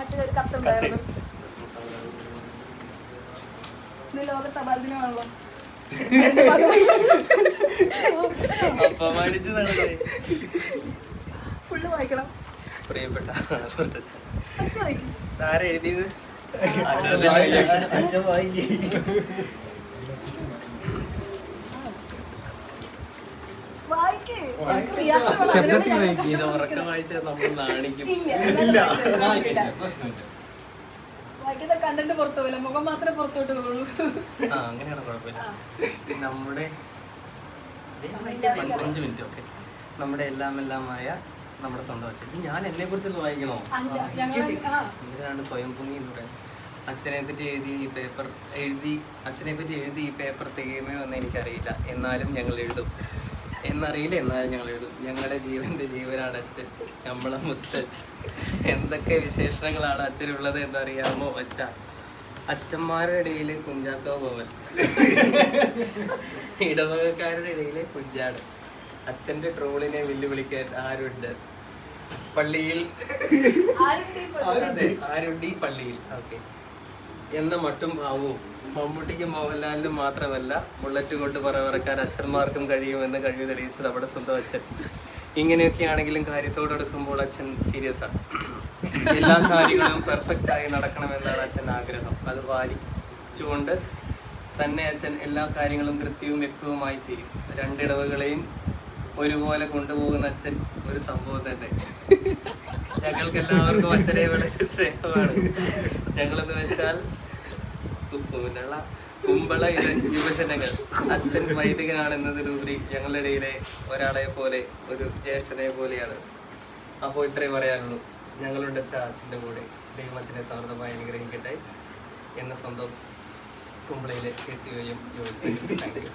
അച്ഛനൊരു കത്തുണ്ടായിരുന്നു. ഇന്ന് ലോക തപാൽ ദിനമാണല്ലോ. ഫുള്ള് വായിക്കണം. പ്രിയപ്പെട്ട അച്ഛൻ വായിക്കും. ആരാ എഴുതിയത്? ഇത് ഉറക്കം വായിച്ചാൽ നമ്മൾ നാണിക്കും. വായിക്കുന്ന കണ്ടന്റ് പുറത്തു പോകില്ല, മുഖം മാത്രമേ പുറത്തോട്ട് പോകുള്ളൂ. ആ അങ്ങനെയാണ്, കുഴപ്പമില്ല. നമ്മുടെ 5 മിനിറ്റ് ഓക്കെ. നമ്മുടെ എല്ലാമായ നമ്മുടെ സ്വന്തം അച്ഛൻ. ഞാൻ എന്നെ കുറിച്ചൊന്ന് വായിക്കണോ? എന്തിനാണ് സ്വയം പൊങ്ങി എന്ന് പറയുന്നത്? അച്ഛനെ പറ്റി എഴുതി ഈ പേപ്പർ തികയുമോ എന്ന് എനിക്കറിയില്ല, എന്നാലും ഞങ്ങൾ എഴുതും. എന്നറിയില്ല, എന്നാലും ഞങ്ങൾ എഴുതും. ഞങ്ങളുടെ ജീവന്റെ ജീവനാണ് അച്ഛൻ, നമ്മളെ മുത്തച്ഛൻ. എന്തൊക്കെ വിശേഷണങ്ങളാണ് അച്ഛനുള്ളത് എന്നറിയാമോ അച്ഛ? അച്ഛന്മാരുടെ ഇടയിൽ കുഞ്ചാക്കോ ഭവൻ, ഇടവകക്കാരുടെ ഇടയിൽ കുഞ്ചാട്. അച്ഛന്റെ ട്രോളിനെ വെല്ലുവിളിക്കാൻ ആരുണ്ട് പള്ളിയിൽ? ആരുണ്ട് ഈ പള്ളിയിൽ? ഓക്കെ. എന്ന മട്ടും ഭാവവും മമ്മൂട്ടിക്കും മോഹൻലാലിനും മാത്രമല്ല, ബുള്ളറ്റ് കൊണ്ട് പറവറക്കാൻ അച്ഛന്മാർക്കും കഴിയുമെന്ന് കഴിവ് തെളിയിച്ചത് നമ്മുടെ സ്വന്തം അച്ഛൻ. ഇങ്ങനെയൊക്കെയാണെങ്കിലും കാര്യത്തോടെടുക്കുമ്പോൾ അച്ഛൻ സീരിയസ് ആണ്. എല്ലാ കാര്യങ്ങളും പെർഫെക്റ്റ് ആയി നടക്കണമെന്നാണ് അച്ഛൻ ആഗ്രഹം. അത് പാലിച്ചുകൊണ്ട് തന്നെ അച്ഛൻ എല്ലാ കാര്യങ്ങളും കൃത്യവും വ്യക്തവുമായി ചെയ്യും. 2 ഇടവകളെയും ഒരുപോലെ കൊണ്ടുപോകുന്ന അച്ഛൻ ഒരു സംഭവം തന്നെ. ഞങ്ങൾക്ക് എല്ലാവർക്കും അച്ഛനെ വളരെ സ്നേഹമാണ്. ഞങ്ങളെന്ന് വെച്ചാൽ കുമ്പള യുവജനങ്ങൾ. അച്ഛൻ വൈദികനാണെന്നതിലുപരി ഞങ്ങളുടെ ഇടയിലെ ഒരാളെ പോലെ, ഒരു ജ്യേഷ്ഠനെ പോലെയാണ്. അപ്പോൾ ഇത്രയും പറയാനുള്ളൂ. ഞങ്ങളുടെ അച്ഛൻ്റെ കൂടെ ദൈവം അച്ഛനെ സമൃദ്ധമായി അനുഗ്രഹിക്കട്ടെ എന്ന സ്വന്തം കുമ്പളയിലെ KCOM യോജന. Thank U.